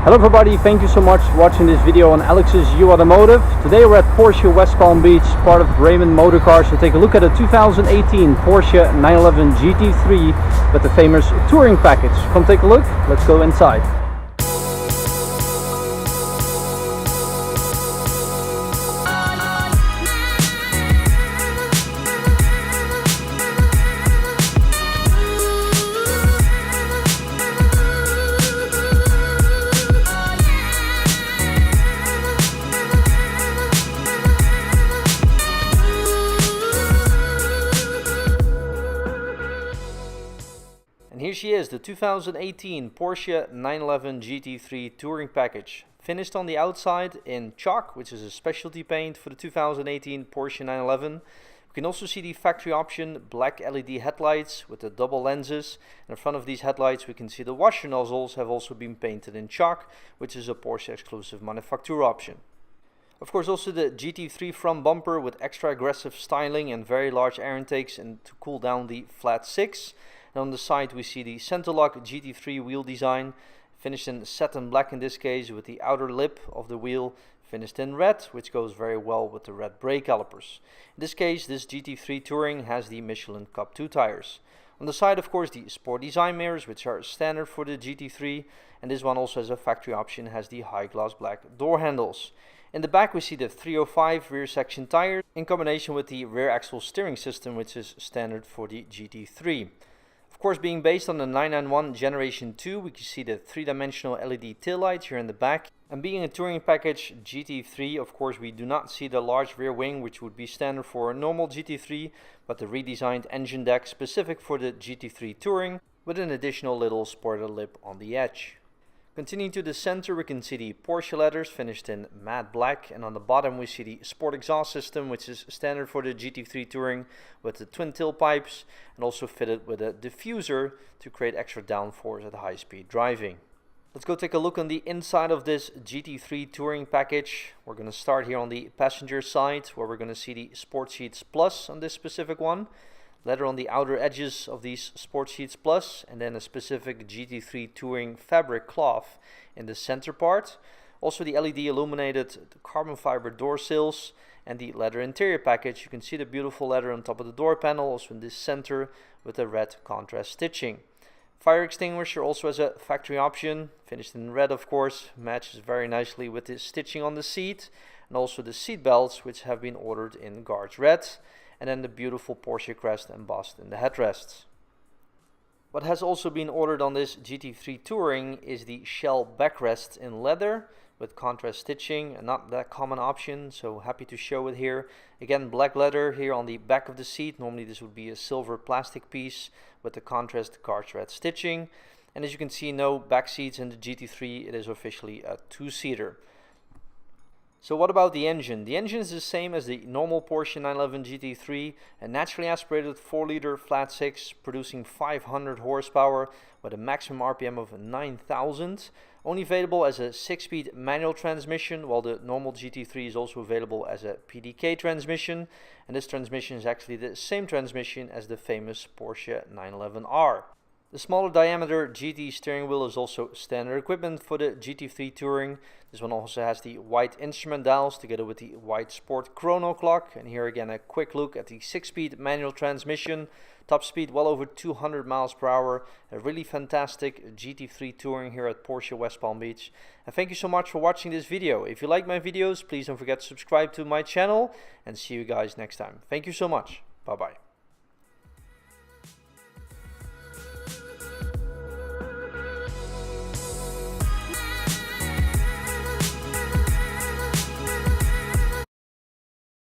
Hello everybody, thank you so much for watching this video on Alex's U Automotive. Today we're at Porsche West Palm Beach, part of Raymond Motor Cars, to take a look at a 2018 Porsche 911 GT3 with the famous Touring Package. Come take a look, let's go inside. Here she is, the 2018 Porsche 911 GT3 Touring Package. Finished on the outside in Chalk, which is a specialty paint for the 2018 Porsche 911. We can also see the factory option black LED headlights with the double lenses. And in front of these headlights we can see the washer nozzles have also been painted in Chalk, which is a Porsche exclusive manufacturer option. Of course, also the GT3 front bumper with extra aggressive styling and very large air intakes and to cool down the flat six. And on the side we see the Centerlock GT3 wheel design, finished in satin black in this case, with the outer lip of the wheel finished in red, which goes very well with the red brake calipers. In this case, this GT3 Touring has the Michelin Cup 2 tires. On the side, of course, the sport design mirrors, which are standard for the GT3, and this one also has a factory option, has the high gloss black door handles. In the back we see the 305 rear section tires in combination with the rear axle steering system, which is standard for the GT3. Of course, being based on the 991 Generation 2, we can see the three-dimensional LED taillights here in the back. And being a touring package GT3, of course, we do not see the large rear wing, which would be standard for a normal GT3, but the redesigned engine deck specific for the GT3 Touring, with an additional little spoiler lip on the edge. Continuing to the center, we can see the Porsche letters finished in matte black, and on the bottom we see the sport exhaust system, which is standard for the GT3 Touring, with the twin tailpipes and also fitted with a diffuser to create extra downforce at high speed driving. Let's go take a look on the inside of this GT3 Touring Package. We're going to start here on the passenger side, where we're going to see the Sport Seats Plus on this specific one. Leather on the outer edges of these Sport Seats Plus, and then a specific GT3 Touring fabric cloth in the center part. Also the LED illuminated carbon fiber door sills and the leather interior package. You can see the beautiful leather on top of the door panel, also in this center with the red contrast stitching. Fire extinguisher also has a factory option, finished in red of course, matches very nicely with the stitching on the seat, and also the seat belts, which have been ordered in Guards Red. And then the beautiful Porsche crest embossed in the headrests. What has also been ordered on this GT3 Touring is the shell backrest in leather with contrast stitching, and not that common option, so happy to show it here. Again, black leather here on the back of the seat. Normally this would be a silver plastic piece with the contrast Guards Red stitching. And as you can see, no back seats in the GT3, it is officially a two-seater. So what about the engine? The engine is the same as the normal Porsche 911 GT3, a naturally aspirated 4-liter flat 6 producing 500 horsepower with a maximum RPM of 9,000. Only available as a 6-speed manual transmission, while the normal GT3 is also available as a PDK transmission. And this transmission is actually the same transmission as the famous Porsche 911R. The smaller diameter GT steering wheel is also standard equipment for the GT3 Touring. This one also has the white instrument dials together with the white sport chrono clock. And here again a quick look at the 6-speed manual transmission. Top speed well over 200 miles per hour. A really fantastic GT3 Touring here at Porsche West Palm Beach. And thank you so much for watching this video. If you like my videos, please don't forget to subscribe to my channel. And see you guys next time. Thank you so much. Bye bye.